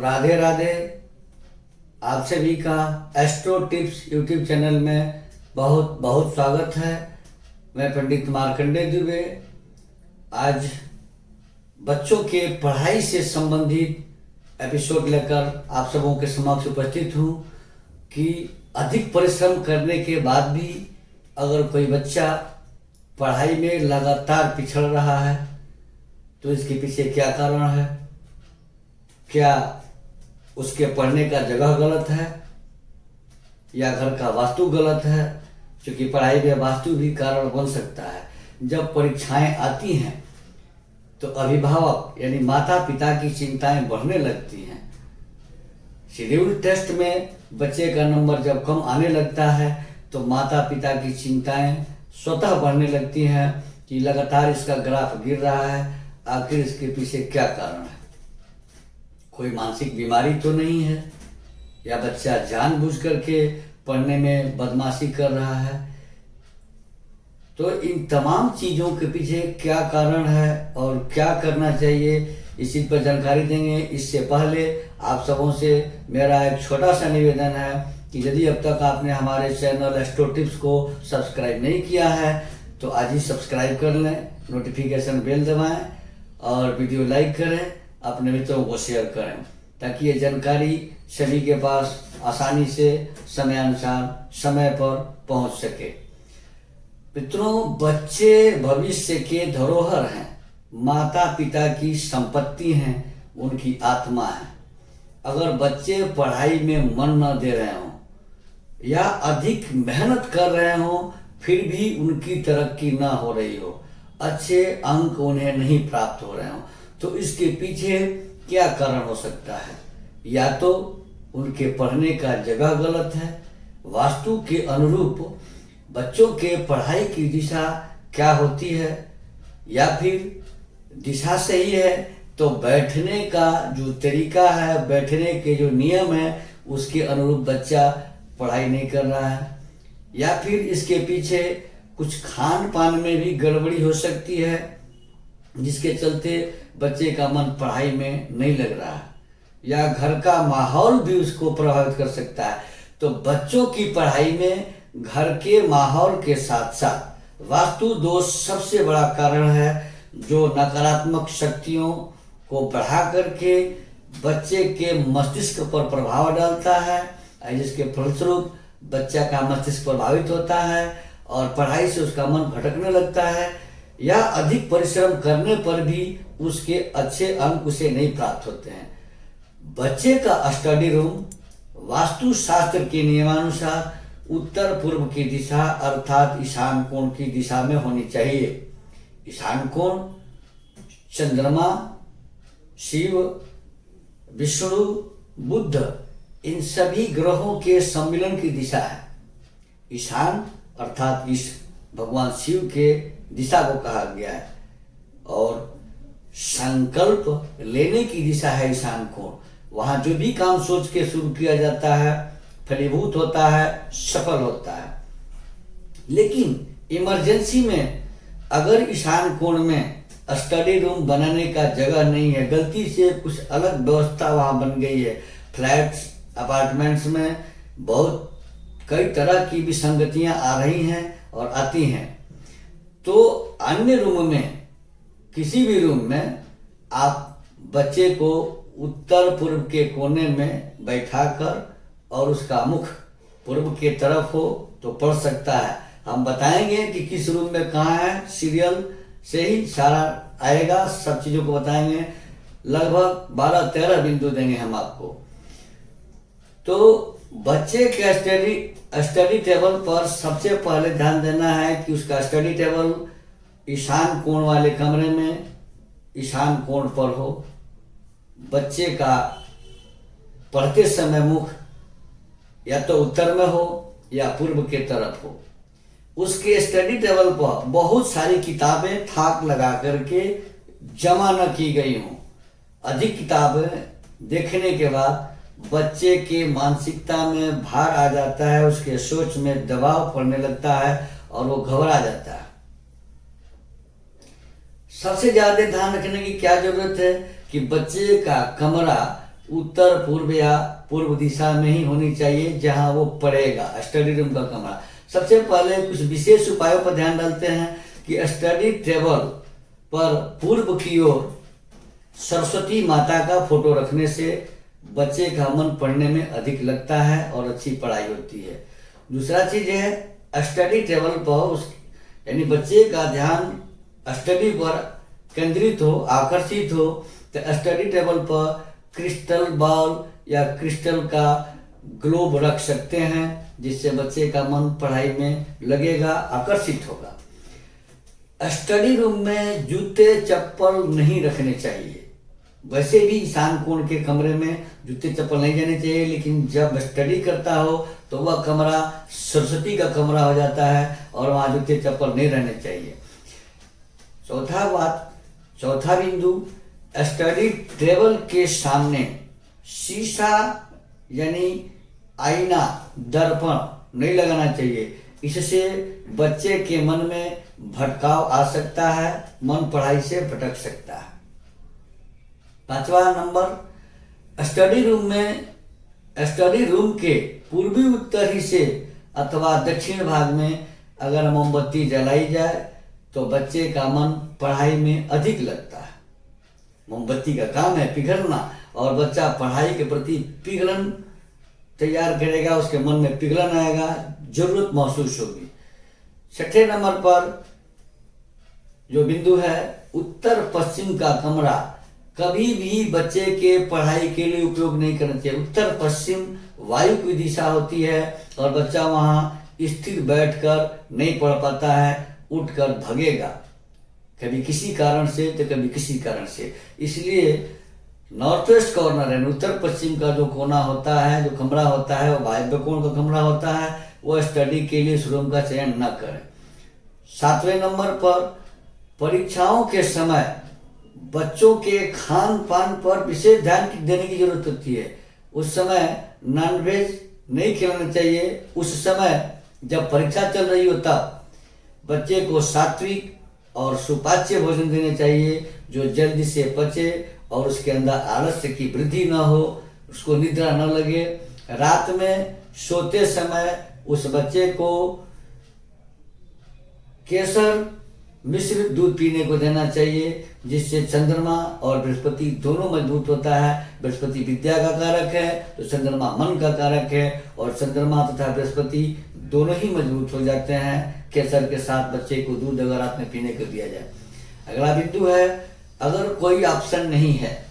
राधे राधे। आप सभी का एस्ट्रो टिप्स यूट्यूब चैनल में बहुत बहुत स्वागत है। मैं पंडित मार्कंडेय दुबे आज बच्चों के पढ़ाई से संबंधित एपिसोड लेकर आप सबों के समक्ष उपस्थित हूँ कि अधिक परिश्रम करने के बाद भी अगर कोई बच्चा पढ़ाई में लगातार पिछड़ रहा है तो इसके पीछे क्या कारण है। क्या उसके पढ़ने का जगह गलत है या घर का वास्तु गलत है, क्योंकि पढ़ाई में वास्तु भी कारण बन सकता है। जब परीक्षाएं आती हैं तो अभिभावक यानी माता पिता की चिंताएं बढ़ने लगती हैं। शेड्यूल टेस्ट में बच्चे का नंबर जब कम आने लगता है तो माता पिता की चिंताएं स्वतः बढ़ने लगती हैं कि लगातार इसका ग्राफ गिर रहा है, आखिर इसके पीछे क्या कारण है। कोई मानसिक बीमारी तो नहीं है या बच्चा जानबूझ करके पढ़ने में बदमाशी कर रहा है। तो इन तमाम चीज़ों के पीछे क्या कारण है और क्या करना चाहिए, इस चीज़ पर जानकारी देंगे। इससे पहले आप सबों से मेरा एक छोटा सा निवेदन है कि यदि अब तक आपने हमारे चैनल एस्ट्रो टिप्स को सब्सक्राइब नहीं किया है तो आज ही सब्सक्राइब कर लें, नोटिफिकेशन बेल दबाएं और वीडियो लाइक करें, अपने मित्रों को शेयर करें ताकि ये जानकारी सभी के पास आसानी से समयानुसार समय पर पहुंच सके। मित्रों, बच्चे भविष्य के धरोहर हैं, माता पिता की संपत्ति हैं, उनकी आत्मा है। अगर बच्चे पढ़ाई में मन न दे रहे हों या अधिक मेहनत कर रहे हों फिर भी उनकी तरक्की ना हो रही हो, अच्छे अंक उन्हें नहीं प्राप्त हो रहे हों, तो इसके पीछे क्या कारण हो सकता है। या तो उनके पढ़ने का जगह गलत है, वास्तु के अनुरूप बच्चों के पढ़ाई की दिशा क्या होती है, या फिर दिशा सही है तो बैठने का जो तरीका है, बैठने के जो नियम है उसके अनुरूप बच्चा पढ़ाई नहीं कर रहा है, या फिर इसके पीछे कुछ खान पान में भी गड़बड़ी हो सकती है जिसके चलते बच्चे का मन पढ़ाई में नहीं लग रहा है, या घर का माहौल भी उसको प्रभावित कर सकता है। तो बच्चों की पढ़ाई में घर के माहौल के साथ साथ वास्तु दोष सबसे बड़ा कारण है जो नकारात्मक शक्तियों को बढ़ा करके बच्चे के मस्तिष्क पर प्रभाव डालता है, जिसके फलस्वरूप बच्चा का मस्तिष्क प्रभावित होता है और पढ़ाई से उसका मन भटकने लगता है, या अधिक परिश्रम करने पर भी उसके अच्छे अंक उसे नहीं प्राप्त होते हैं। बच्चे का स्टडी रूम वास्तु शास्त्र के नियमानुसार उत्तर पूर्व की दिशा अर्थात ईशान कोण की दिशा में होनी चाहिए। ईशान कोण चंद्रमा, शिव, विष्णु, बुद्ध इन सभी ग्रहों के सम्मिलन की दिशा है। ईशान अर्थात इस भगवान शिव के दिशा को कहा गया है और संकल्प लेने की दिशा है ईशान कोण। वहां जो भी काम सोच के शुरू किया जाता है फलीभूत होता है, सफल होता है। लेकिन इमरजेंसी में अगर ईशान कोण में स्टडी रूम बनाने का जगह नहीं है, गलती से कुछ अलग व्यवस्था वहां बन गई है, फ्लैट्स अपार्टमेंट्स में बहुत कई तरह की विसंगतियां आ रही हैं और आती हैं, तो अन्य रूम में किसी भी रूम में आप बच्चे को उत्तर पूर्व के कोने में बैठाकर और उसका मुख पूर्व के तरफ हो तो पढ़ सकता है। हम बताएंगे कि किस रूम में कहाँ है, सीरियल से ही सारा आएगा, सब चीज़ों को बताएंगे। लगभग 12-13 बिंदु देंगे हम आपको। तो बच्चे के स्टडी टेबल पर सबसे पहले ध्यान देना है कि उसका स्टडी टेबल ईशान कोण वाले कमरे में ईशान कोण पर हो। बच्चे का पढ़ते समय मुख या तो उत्तर में हो या पूर्व के तरफ हो। उसके स्टडी टेबल पर बहुत सारी किताबें थाक लगा करके जमा न की गई हों। अधिक किताबें देखने के बाद बच्चे के मानसिकता में भार आ जाता है, उसके सोच में दबाव पड़ने लगता है और वो घबरा जाता है। सबसे ज्यादा ध्यान रखने की क्या जरूरत है कि बच्चे का कमरा उत्तर पूर्व या पूर्व दिशा में ही होनी चाहिए जहां वो पढ़ेगा। स्टडी रूम का कमरा, सबसे पहले कुछ विशेष उपायों पर ध्यान डालते हैं कि स्टडी टेबल पर पूर्व की ओर सरस्वती माता का फोटो रखने से बच्चे का मन पढ़ने में अधिक लगता है और अच्छी पढ़ाई होती है। दूसरा चीज है स्टडी टेबल पर यानी बच्चे का ध्यान स्टडी पर केंद्रित हो, आकर्षित हो, तो स्टडी टेबल पर क्रिस्टल बॉल या क्रिस्टल का ग्लोब रख सकते हैं जिससे बच्चे का मन पढ़ाई में लगेगा, आकर्षित होगा। स्टडी रूम में जूते चप्पल नहीं रखने चाहिए। वैसे भी ईशान कोण के कमरे में जूते चप्पल नहीं जाने चाहिए, लेकिन जब स्टडी करता हो तो वह कमरा सरस्वती का कमरा हो जाता है और वहाँ जूते चप्पल नहीं रहने चाहिए। चौथा बिंदु, स्टडी टेबल के सामने शीशा यानी आईना, दर्पण नहीं लगाना चाहिए। इससे बच्चे के मन में भटकाव आ सकता है, मन पढ़ाई से भटक सकता है। 5वां नंबर, स्टडी रूम के पूर्वी उत्तर हिस्से अथवा दक्षिण भाग में अगर मोमबत्ती जलाई जाए तो बच्चे का मन पढ़ाई में अधिक लगता है। मोमबत्ती का काम है पिघलना और बच्चा पढ़ाई के प्रति पिघलन तैयार करेगा, उसके मन में पिघलन आएगा, जरूरत महसूस होगी। 6ठे नंबर पर जो बिंदु है, उत्तर पश्चिम का कमरा कभी भी बच्चे के पढ़ाई के लिए उपयोग नहीं करना चाहिए। उत्तर पश्चिम वायु की दिशा होती है और बच्चा वहां स्थिर बैठकर नहीं पढ़ पाता है, उठकर भगेगा, कभी किसी कारण से तो कभी किसी कारण से। इसलिए नॉर्थ वेस्ट कॉर्नर है, उत्तर पश्चिम का जो कोना होता है, जो कमरा होता है, वो वायव्य कोण का कमरा होता है, वो स्टडी के लिए इस रूम का चयन न करें। 7वें नंबर पर परीक्षाओं के समय बच्चों के खान पान पर विशेष ध्यान देने की जरूरत होती है। उस समय नॉनवेज नहीं खिलाना चाहिए। उस समय जब परीक्षा चल रही हो तब बच्चे को सात्विक और सुपाच्य भोजन देने चाहिए जो जल्दी से पचे और उसके अंदर आलस्य की वृद्धि न हो, उसको निद्रा न लगे। रात में सोते समय उस बच्चे को केसर मिश्रित दूध पीने को देना चाहिए, जिससे चंद्रमा और बृहस्पति दोनों मजबूत होता है। बृहस्पति विद्या का कारक है तो चंद्रमा मन का कारक है, और चंद्रमा तथा बृहस्पति दोनों ही मजबूत हो जाते हैं केसर के साथ बच्चे को दूध अगर रात में पीने को दिया जाए। अगला बिंदु है, अगर कोई ऑप्शन नहीं है,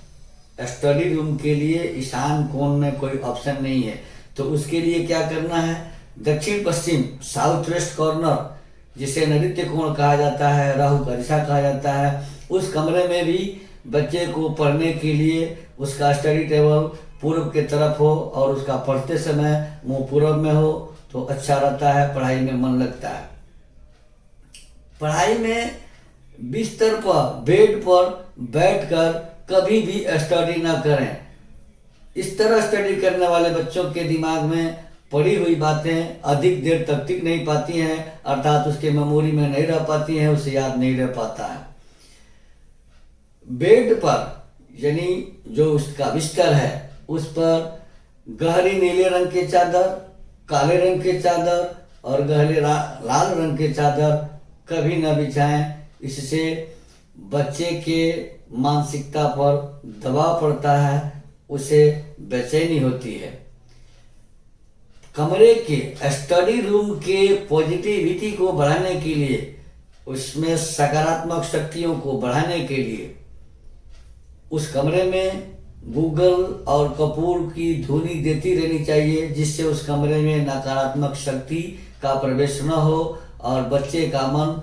स्टडी रूम के लिए ईशान कोण में कोई ऑप्शन नहीं है, तो उसके लिए क्या करना है, दक्षिण पश्चिम साउथ वेस्ट कॉर्नर जिसे नैऋत्य कोण कहा जाता है, राहु का दिशा कहा जाता है, उस कमरे में भी बच्चे को पढ़ने के लिए उसका स्टडी टेबल पूर्व के तरफ हो और उसका पढ़ते समय मुंह पूर्व में हो तो अच्छा रहता है, पढ़ाई में मन लगता है। पढ़ाई में बिस्तर पर, बेड पर बैठकर कभी भी स्टडी ना करें। इस तरह स्टडी करने वाले बच्चों के दिमाग में पढ़ी हुई बातें अधिक देर तक टिक नहीं पाती हैं, अर्थात उसके मेमोरी में नहीं रह पाती हैं, उसे याद नहीं रह पाता है। बेड पर यानी जो उसका बिस्तर है उस पर गहरी नीले रंग के चादर, काले रंग के चादर और गहरे लाल रंग के चादर कभी न बिछाएं। इससे बच्चे के मानसिकता पर दबाव पड़ता है, उसे बेचैनी होती है। कमरे के स्टडी रूम के पॉजिटिविटी को बढ़ाने के लिए, उसमें सकारात्मक शक्तियों को बढ़ाने के लिए उस कमरे में गूगल और कपूर की धुनी देती रहनी चाहिए, जिससे उस कमरे में नकारात्मक शक्ति का प्रवेश न हो और बच्चे का मन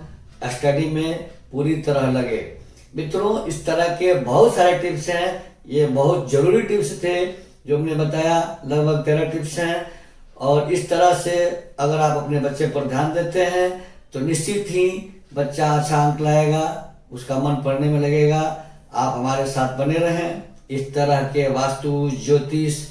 स्टडी में पूरी तरह लगे। मित्रों, इस तरह के बहुत सारे टिप्स हैं, ये बहुत जरूरी टिप्स थे जो हमने बताया, लगभग 13 टिप्स हैं। और इस तरह से अगर आप अपने बच्चे पर ध्यान देते हैं तो निश्चित ही बच्चा अच्छा अंक लाएगा, उसका मन पढ़ने में लगेगा। आप हमारे साथ बने रहें। इस तरह के वास्तु, ज्योतिष,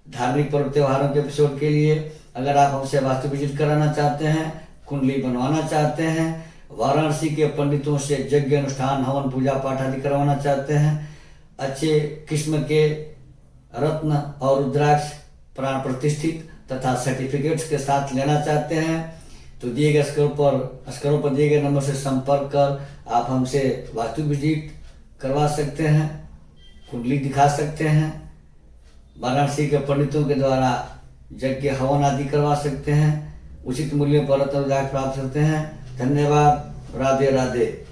धार्मिक पर्व त्योहारों के एपिसोड के लिए अगर आप हमसे वास्तु विजिट कराना चाहते हैं, कुंडली बनवाना चाहते हैं, वाराणसी के पंडितों से यज्ञ अनुष्ठान, हवन, पूजा पाठ आदि करवाना चाहते हैं, अच्छे किस्म के रत्न और रुद्राक्ष प्राण प्रतिष्ठित तथा सर्टिफिकेट्स के साथ लेना चाहते हैं तो दिए गए स्क्रीन पर दिए गए नंबर से संपर्क कर आप हमसे वास्तु विजिट करवा सकते हैं, कुंडली दिखा सकते हैं, वाराणसी के पंडितों के द्वारा यज्ञ हवन आदि करवा सकते हैं, उचित मूल्य पर रत्न रुद्राक्ष प्राप्त करते हैं। धन्यवाद। राधे राधे।